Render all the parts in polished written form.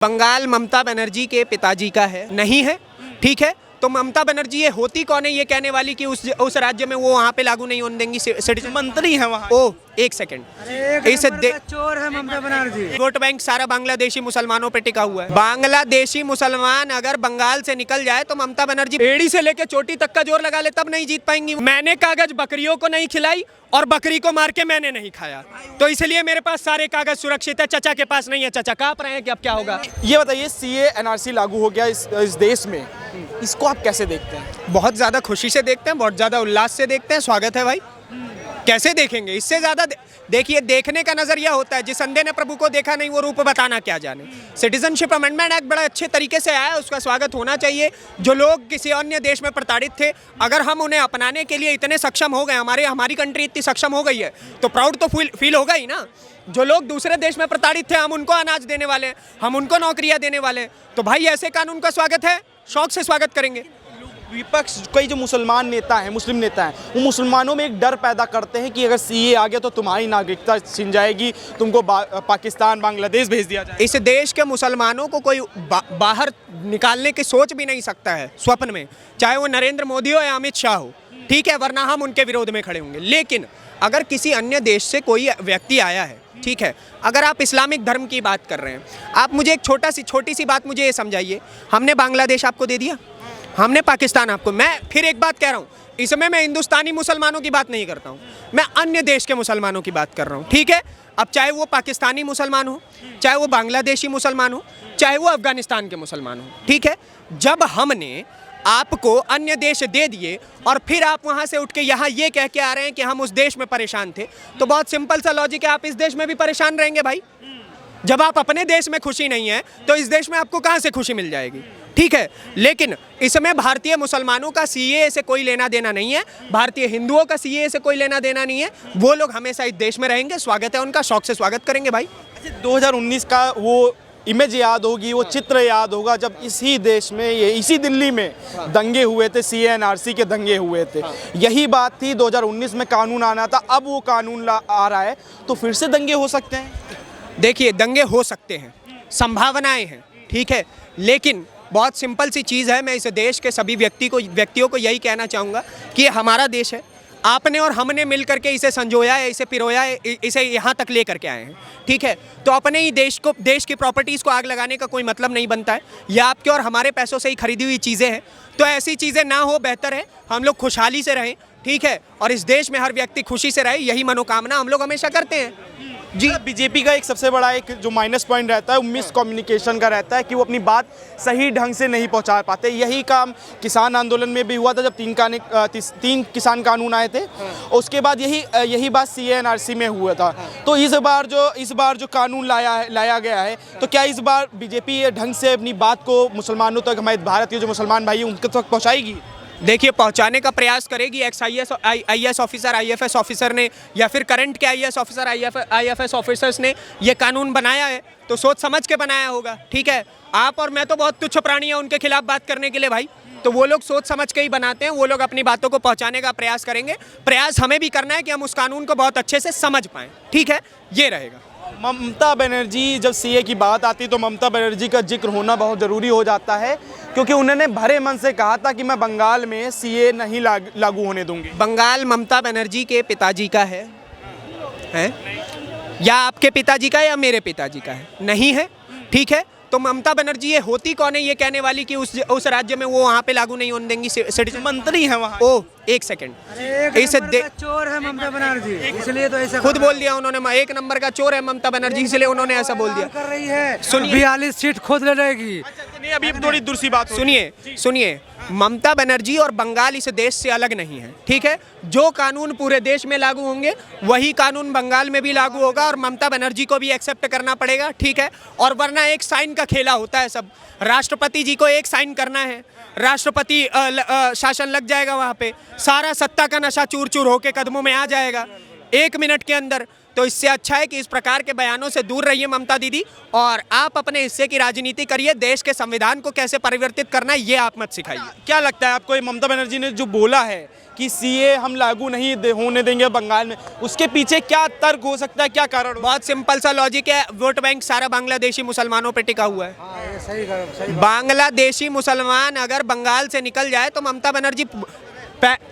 बंगाल ममता बनर्जी के पिताजी का है, नहीं है, ठीक है। तो ममता बनर्जी ये होती कौन है ये कहने वाली कि उस राज्य में वो वहाँ पे लागू नहीं होने देंगी सिटीजन? मंत्री है वहाँ। ओ एक सेकंड, चोर है ममता बनर्जी। वोट बैंक सारा बांग्लादेशी मुसलमानों पे टिका हुआ है। बांग्लादेशी मुसलमान अगर बंगाल से निकल जाए तो ममता बनर्जी एड़ी से लेके चोटी तक का जोर लगा ले तब नहीं जीत पाएंगी। मैंने कागज बकरियों को नहीं खिलाई और बकरी को मार के मैंने नहीं खाया, तो इसलिए मेरे पास सारे कागज सुरक्षित है। चचा के पास नहीं है, चचा कांप रहे हैं कि अब क्या होगा। ये बताइए, सीए एनआरसी लागू हो गया इस देश में, इसको आप कैसे देखते हैं? बहुत ज़्यादा खुशी से देखते हैं, बहुत ज़्यादा उल्लास से देखते हैं। स्वागत है भाई, कैसे देखेंगे इससे ज़्यादा? देखिए, देखने का नज़रिया होता है। जिस अंधे ने प्रभु को देखा नहीं वो रूप बताना क्या जाने। सिटीजनशिप अमेंडमेंट एक्ट बड़ा अच्छे तरीके से आया है, उसका स्वागत होना चाहिए। जो लोग किसी अन्य देश में प्रताड़ित थे, अगर हम उन्हें अपनाने के लिए इतने सक्षम हो गए, हमारी कंट्री इतनी सक्षम हो गई है, तो प्राउड तो फील होगा ही ना। जो लोग दूसरे देश में प्रताड़ित थे, हम उनको अनाज देने वाले हैं, हम उनको नौकरियां देने वाले हैं। तो भाई ऐसे कानून का स्वागत है, शौक से स्वागत करेंगे। विपक्ष कई जो मुसलमान नेता हैं, मुस्लिम नेता हैं, वो मुसलमानों में एक डर पैदा करते हैं कि अगर सीए आ गया तो तुम्हारी नागरिकता छिन जाएगी, तुमको पाकिस्तान बांग्लादेश भेज दिया जाए। इस देश के मुसलमानों को कोई बाहर निकालने की सोच भी नहीं सकता है स्वप्न में, चाहे वो नरेंद्र मोदी हो या अमित शाह हो, ठीक है, वरना हम उनके विरोध में खड़े होंगे। लेकिन अगर किसी अन्य देश से कोई व्यक्ति आया है, ठीक है, अगर आप इस्लामिक धर्म की बात कर रहे हैं, आप मुझे एक छोटी सी बात मुझे ये समझाइए, हमने बांग्लादेश आपको दे दिया, हमने पाकिस्तान आपको। मैं फिर एक बात कह रहा हूँ, इसमें मैं हिंदुस्तानी मुसलमानों की बात नहीं करता हूँ, मैं अन्य देश के मुसलमानों की बात कर रहा हूँ, ठीक है। अब चाहे वो पाकिस्तानी मुसलमान हो, चाहे वो बांग्लादेशी मुसलमान हो, चाहे वो अफगानिस्तान के मुसलमान हो, ठीक है। जब हमने आपको अन्य देश दे दिए और फिर आप वहाँ से उठ के यहाँ ये कह के आ रहे हैं कि हम उस देश में परेशान थे, तो बहुत सिंपल सा लॉजिक है, आप इस देश में भी परेशान रहेंगे भाई। जब आप अपने देश में खुशी नहीं है तो इस देश में आपको कहाँ से खुशी मिल जाएगी, ठीक है। लेकिन इसमें भारतीय मुसलमानों का सीए से कोई लेना देना नहीं है, भारतीय हिंदुओं का सीए से कोई लेना देना नहीं है। वो लोग हमेशा इस देश में रहेंगे, स्वागत है उनका, शौक से स्वागत करेंगे भाई। 2019 का वो इमेज याद होगी, वो चित्र याद होगा जब इसी देश में, इसी दिल्ली में दंगे हुए थे, सीए एनआरसी के दंगे हुए थे। यही बात थी, 2019 में कानून आना था, अब वो कानून आ रहा है, तो फिर से दंगे हो सकते हैं। देखिए, दंगे हो सकते हैं, संभावनाएं हैं, ठीक है, लेकिन बहुत सिंपल सी चीज़ है। मैं इस देश के सभी व्यक्तियों को यही कहना चाहूँगा कि ये हमारा देश है, आपने और हमने मिल करके इसे संजोया है, इसे पिरोया है, इसे यहाँ तक ले करके आए हैं, ठीक है। तो अपने ही देश की प्रॉपर्टीज़ को आग लगाने का कोई मतलब नहीं बनता है। यह आपके और हमारे पैसों से ही खरीदी हुई चीज़ें हैं, तो ऐसी चीज़ें ना हो, बेहतर है हम लोग खुशहाली से रहें, ठीक है, और इस देश में हर व्यक्ति खुशी से रहे, यही मनोकामना हम लोग हमेशा करते हैं जी। बीजेपी का एक सबसे बड़ा एक जो माइनस पॉइंट रहता है, मिस कम्युनिकेशन का रहता है कि वो अपनी बात सही ढंग से नहीं पहुंचा पाते। यही काम किसान आंदोलन में भी हुआ था, जब तीन किसान कानून आए थे, उसके बाद यही बात सीए एनआरसी में हुआ था। तो इस बार जो कानून लाया गया है, तो क्या इस बार बीजेपी ढंग से अपनी बात को मुसलमानों तक, हमारे भारत के जो मुसलमान भाई उनके तक पहुँचाएगी? देखिए, पहुंचाने का प्रयास करेगी। X IAS officer, IFS officer ने, या फिर करंट के आईएएस ऑफिसर, आईएफएस ऑफिसर्स ने ये कानून बनाया है, तो सोच समझ के बनाया होगा, ठीक है। आप और मैं तो बहुत तुच्छ प्राणी हैं उनके खिलाफ बात करने के लिए भाई, तो वो लोग सोच समझ के ही बनाते हैं। वो लोग अपनी बातों को पहुंचाने का प्रयास करेंगे। प्रयास हमें भी करना है कि हम उस कानून को बहुत अच्छे से समझ पाएँ, ठीक है, ये रहेगा। ममता बनर्जी, जब सीए की बात आती तो ममता बनर्जी का जिक्र होना बहुत ज़रूरी हो जाता है, क्योंकि उन्होंने भरे मन से कहा था कि मैं बंगाल में सीए नहीं लागू होने दूंगी। बंगाल ममता बनर्जी के पिताजी का है? या आपके पिताजी का या मेरे पिताजी का है? नहीं है, ठीक है। तो ममता बनर्जी ये होती कौन है ये कहने वाली कि उस राज्य में वो वहाँ पे लागू नहीं होने देंगी सिटीजन? मंत्री है वहाँ। ओ एक सेकंड, चोर है ममता बनर्जी, इसलिए तो ऐसा खुद बोल दिया उन्होंने, एक नंबर का चोर है ममता बनर्जी, इसलिए उन्होंने ऐसा बोल दिया। कर रही है, सुनिए, 42 सीट खुद लड़ेगी। नहीं, अभी थोड़ी दूसरी बात सुनिए, ममता बनर्जी और बंगाल इस देश से अलग नहीं है, ठीक है। जो कानून पूरे देश में लागू होंगे वही कानून बंगाल में भी लागू होगा, और ममता बनर्जी को भी एक्सेप्ट करना पड़ेगा, ठीक है। और वरना एक साइन का खेला होता है सब, राष्ट्रपति जी को एक साइन करना है, राष्ट्रपति शासन लग जाएगा वहाँ पे, सारा सत्ता का नशा चूर चूर होके कदमों में आ जाएगा 1 मिनट के अंदर। तो इससे अच्छा है कि इस प्रकार के बयानों से दूर रहिए ममता दीदी, और आप अपने हिस्से की राजनीति करिए। देश के संविधान को कैसे परिवर्तित करना है ये आप मत सिखाइए। क्या लगता है आपको, ये ममता बनर्जी ने जो बोला है कि सीए हम लागू नहीं होने देंगे बंगाल में, उसके पीछे क्या तर्क हो सकता है, क्या कारण हो? बहुत सिंपल सा लॉजिक है, वोट बैंक सारा बांग्लादेशी मुसलमानों पे टिका हुआ है। सही बांग्लादेशी मुसलमान अगर बंगाल से निकल जाए तो ममता बनर्जी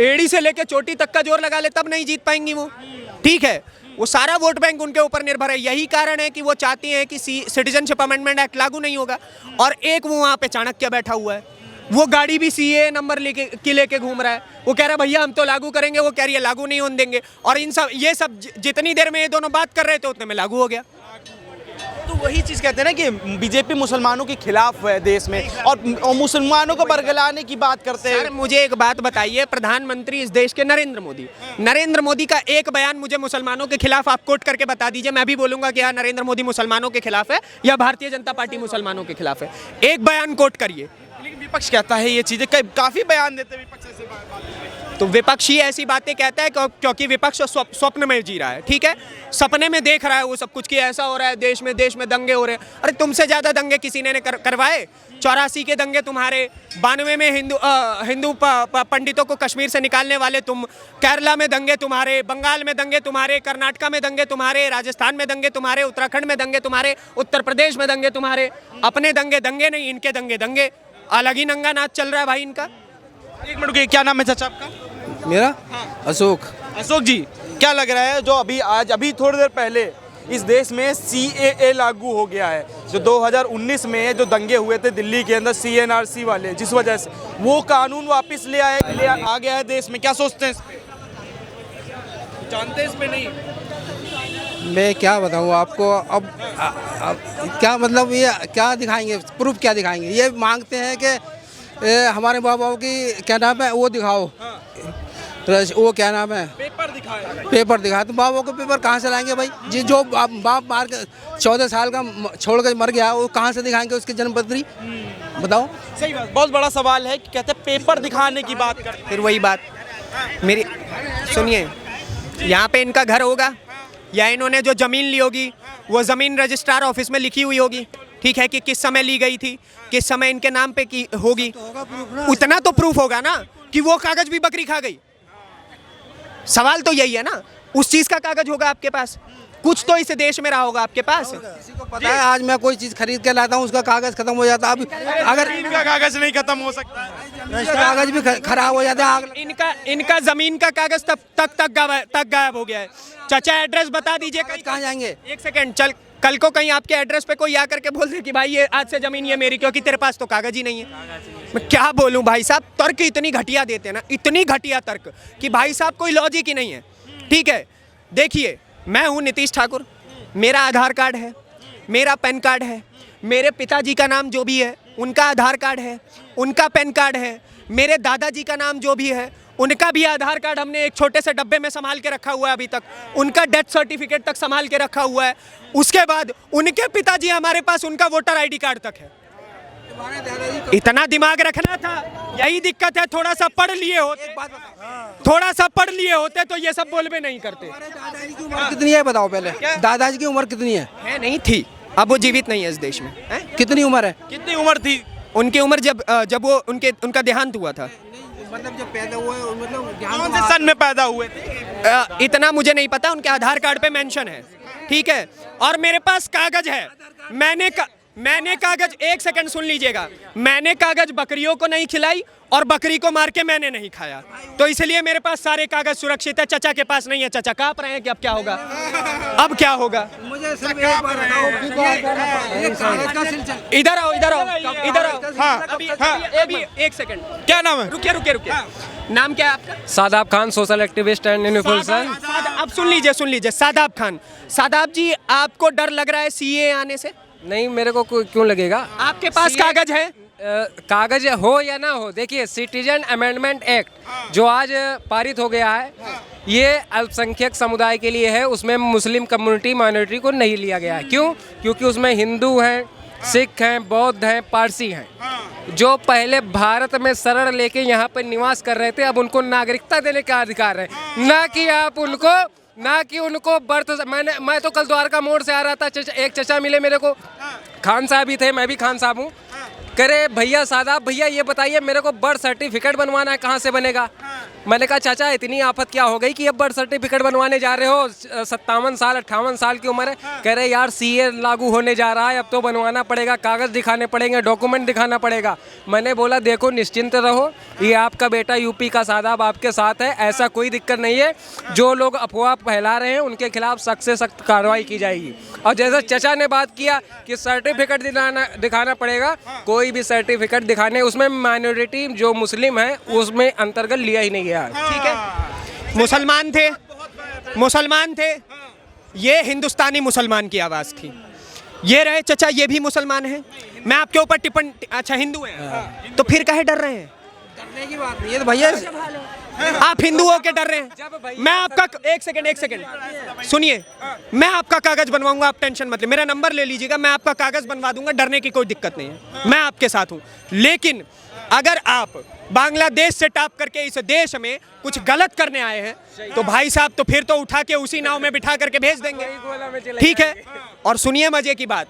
एड़ी से लेकर चोटी तक का जोर लगा ले तब नहीं जीत पाएंगी वो। ठीक है, वो सारा वोट बैंक उनके ऊपर निर्भर है। यही कारण है कि वो चाहती हैं कि सिटीजनशिप अमेंडमेंट एक्ट लागू नहीं होगा। और एक वो वहाँ पे चाणक्य बैठा हुआ है, वो गाड़ी भी सीए नंबर लेके घूम रहा है। वो कह रहा है भैया हम तो लागू करेंगे, वो कह रही है लागू नहीं होने देंगे। और इन सब ये सब जितनी देर में ये दोनों बात कर रहे थे उतने में लागू हो गया। तो वही चीज़ कहते हैं ना कि बीजेपी मुसलमानों के खिलाफ है देश में, और मुसलमानों को बरगलाने की बात करते हैं। सर मुझे एक बात बताइए, प्रधानमंत्री इस देश के नरेंद्र मोदी का एक बयान मुझे मुसलमानों के खिलाफ आप कोट करके बता दीजिए, मैं भी बोलूंगा कि हाँ नरेंद्र मोदी मुसलमानों के खिलाफ है या भारतीय जनता पार्टी मुसलमानों के खिलाफ है। एक बयान कोट करिए। लेकिन विपक्ष कहता है ये चीज़ें, काफ़ी बयान देते हैं विपक्ष ऐसे बात। तो विपक्ष ही ऐसी बातें कहता है क्योंकि विपक्ष स्वप्न में जी रहा है। ठीक है, सपने में देख रहा है वो सब कुछ कि ऐसा हो रहा है देश में दंगे हो रहे हैं। अरे तुमसे ज़्यादा दंगे किसी ने करवाए? 84 के दंगे तुम्हारे, 92 में हिंदू पंडितों को कश्मीर से निकालने वाले तुम, केरला में दंगे तुम्हारे, बंगाल में दंगे तुम्हारे, कर्नाटका में दंगे तुम्हारे, राजस्थान में दंगे तुम्हारे, उत्तराखंड में दंगे तुम्हारे, उत्तर प्रदेश में दंगे तुम्हारे। अपने दंगे नहीं, इनके दंगे। अलग ही नंगा नाच चल रहा है भाई इनका। एक मिनट रुकिए, क्या नाम है चाचा आपका? मेरा अशोक। अशोक जी, क्या लग रहा है जो अभी थोड़ी देर पहले इस देश में सीएए लागू हो गया है, जो 2019 में जो दंगे हुए थे दिल्ली के अंदर सीएनआरसी वाले, जिस वजह से वो कानून वापस ले आ गया है देश में, क्या सोचते हैं इस पे? जानते हैं इस पे? नहीं मैं क्या बताऊँ आपको, अब क्या मतलब ये क्या दिखाएंगे, प्रूफ क्या दिखाएंगे? ये मांगते हैं कि हमारे बाबा की क्या नाम है वो दिखाओ, वो क्या नाम है पेपर दिखाए। तो बाबा को पेपर कहाँ से लाएंगे भाई? जो बाप मार के 14 साल का छोड़ कर मर गया वो कहाँ से दिखाएंगे उसकी जन्मपत्री? बताओ। सही बात, बहुत बड़ा सवाल है कि कहते हैं पेपर दिखाने की बात करते। फिर वही बात मेरी सुनिए, यहाँ पे इनका घर होगा या इन्होंने जो ज़मीन ली होगी वो ज़मीन रजिस्ट्रार ऑफिस में लिखी हुई होगी। ठीक है, कि किस समय ली गई थी, किस समय इनके नाम पे की होगी, उतना तो प्रूफ होगा ना कि वो कागज भी बकरी खा गई। सवाल तो यही है ना, उस चीज का कागज होगा आपके पास, कुछ तो इस देश में रहा होगा आपके पास। किसी को पता है आज मैं कोई चीज खरीद के लाता हूँ उसका कागज खत्म हो जाता है। अब अगर इनका कागज नहीं खत्म हो सकता, कागज भी खराब हो जाता है। इनका जमीन का कागज तक गायब हो गया है। चाचा एड्रेस बता दीजिए, कहाँ जाएंगे? एक सेकंड, चल कल को कहीं आपके एड्रेस पे कोई आकर के बोल दे कि भाई ये आज से जमीन ये मेरी, क्योंकि तेरे पास तो कागज ही नहीं है। मैं क्या बोलूं भाई साहब, तर्क इतनी घटिया देते हैं ना, इतनी घटिया तर्क कि भाई साहब कोई लॉजिक ही नहीं है। ठीक है, देखिए मैं हूं नीतीश ठाकुर, मेरा आधार कार्ड है, मेरा पैन कार्ड है, मेरे पिताजी का नाम जो भी है उनका आधार कार्ड है, उनका पैन कार्ड है, मेरे दादाजी का नाम जो भी है उनका भी आधार कार्ड हमने एक छोटे से डब्बे में संभाल के रखा हुआ है अभी तक, उनका डेथ सर्टिफिकेट तक संभाल के रखा हुआ है। उसके बाद उनके पिताजी हमारे पास उनका वोटर आईडी कार्ड तक है। इतना दिमाग रखना था, यही दिक्कत है। थोड़ा सा पढ़ लिए होते तो ये सब बोलबे नहीं करते। दादाजी की उम्र कितनी है बताओ पहले? दादाजी की उम्र कितनी है? नहीं थी, अब वो जीवित नहीं है इस देश में। कितनी उम्र है? कितनी उम्र थी उनकी उम्र? जब वो उनका देहांत हुआ था। मतलब जब पैदा हुए, मतलब कौन से सन में पैदा हुए थे? इतना मुझे नहीं पता, उनके आधार कार्ड पे मेंशन है। ठीक है, और मेरे पास कागज है। मैंने कागज, एक सेकंड सुन लीजिएगा, मैंने कागज बकरियों को नहीं खिलाई और बकरी को मार के मैंने नहीं खाया, तो इसलिए मेरे पास सारे कागज सुरक्षित है। चाचा के पास नहीं है। चाचा कांप रहे हैं कि अब क्या होगा, अब क्या होगा? मुझे सिर्फ एक बार बताओ, इधर आओ। हाँ, अभी एक सेकंड, क्या नाम है? रुकिए। नाम क्या है आपका? Shadab Khan, social activist and influencer. अब सुन लीजिए, सादाब खान। सादाब जी, आपको डर लग रहा है सीए आने से? नहीं, मेरे को क्यों लगेगा? आपके पास कागज है? कागज हो या ना हो, देखिए सिटीजन अमेंडमेंट एक्ट जो आज पारित हो गया है, ये अल्पसंख्यक समुदाय के लिए है। उसमें मुस्लिम कम्युनिटी माइनॉरिटी को नहीं लिया गया है। क्यों? क्योंकि उसमें हिंदू हैं, सिख हैं, बौद्ध हैं, पारसी हैं, जो पहले भारत में शरण लेके यहाँ पर निवास कर रहे थे, अब उनको नागरिकता देने का अधिकार है, ना कि आप उनको ना कि उनको बर्थ। मैं तो कल द्वारका मोड़ से आ रहा था, एक चचा मिले मेरे को, खान साहब ही थे, मैं भी खान साहब हूँ। कह रहे भैया सादाब भैया ये बताइए मेरे को बर्थ सर्टिफिकेट बनवाना है, कहाँ से बनेगा? मैंने कहा चाचा इतनी आफत क्या हो गई कि अब बर्थ सर्टिफिकेट बनवाने जा रहे हो? 57 साल 58 साल की उम्र है। कह रहे यार सीए लागू होने जा रहा है, अब तो बनवाना पड़ेगा, कागज़ दिखाने पड़ेंगे, डॉक्यूमेंट दिखाना पड़ेगा। मैंने बोला देखो निश्चिंत रहो, ये आपका बेटा यूपी का सादाब आपके साथ है, ऐसा कोई दिक्कत नहीं है। जो लोग अफवाह फैला रहे हैं उनके खिलाफ सख्त से सख्त कार्रवाई की जाएगी। और जैसे चचा ने बात किया कि सर्टिफिकेट दिखाना पड़ेगा, कोई भी सर्टिफिकेट दिखाने, उसमें माइनॉरिटी जो मुस्लिम है उसमें अंतर्गत लिया ही नहीं गया है। ठीक है, मुसलमान थे, ये हिंदुस्तानी मुसलमान की आवाज़ थी। ये रहे चचा, ये भी मुसलमान हैं। मैं आपके ऊपर टिप्पण, अच्छा हिंदू हैं तो फिर काहे डर रहे हैं? डरने की बात नहीं है तो भैया, आप हिंदू हो के डर रहे हैं? मैं आपका एक सेकंड सुनिए, मैं आपका कागज बनवाऊंगा, आप टेंशन मत ले, मेरा नंबर ले लीजिएगा, मैं आपका कागज बनवा दूंगा, डरने की कोई दिक्कत नहीं है, मैं आपके साथ हूं। लेकिन अगर आप बांग्लादेश से टॉप करके इस देश में कुछ गलत करने आए हैं तो भाई साहब तो फिर तो उठा के उसी नाव में बिठा करके भेज देंगे, ठीक है? और सुनिए मजे की बात,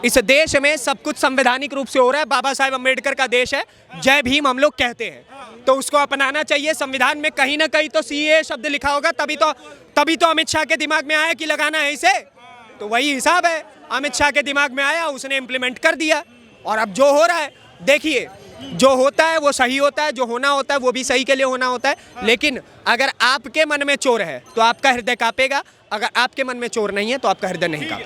इस देश में सब कुछ संवैधानिक रूप से हो रहा है, बाबा साहेब अम्बेडकर का देश है, जय भीम हम लोग कहते हैं, तो उसको अपनाना चाहिए। संविधान में कहीं ना कहीं तो सीए शब्द लिखा होगा, तभी तो अमित शाह के दिमाग में आया कि लगाना है इसे, तो वही हिसाब है, अमित शाह के दिमाग में आया, उसने इम्प्लीमेंट कर दिया। और अब जो हो रहा है देखिए, जो होता है वो सही होता है, जो होना होता है वो भी सही के लिए होना होता है। लेकिन अगर आपके मन में चोर है तो आपका हृदय कांपेगा, अगर आपके मन में चोर नहीं है तो आपका हृदय नहीं कांपेगा।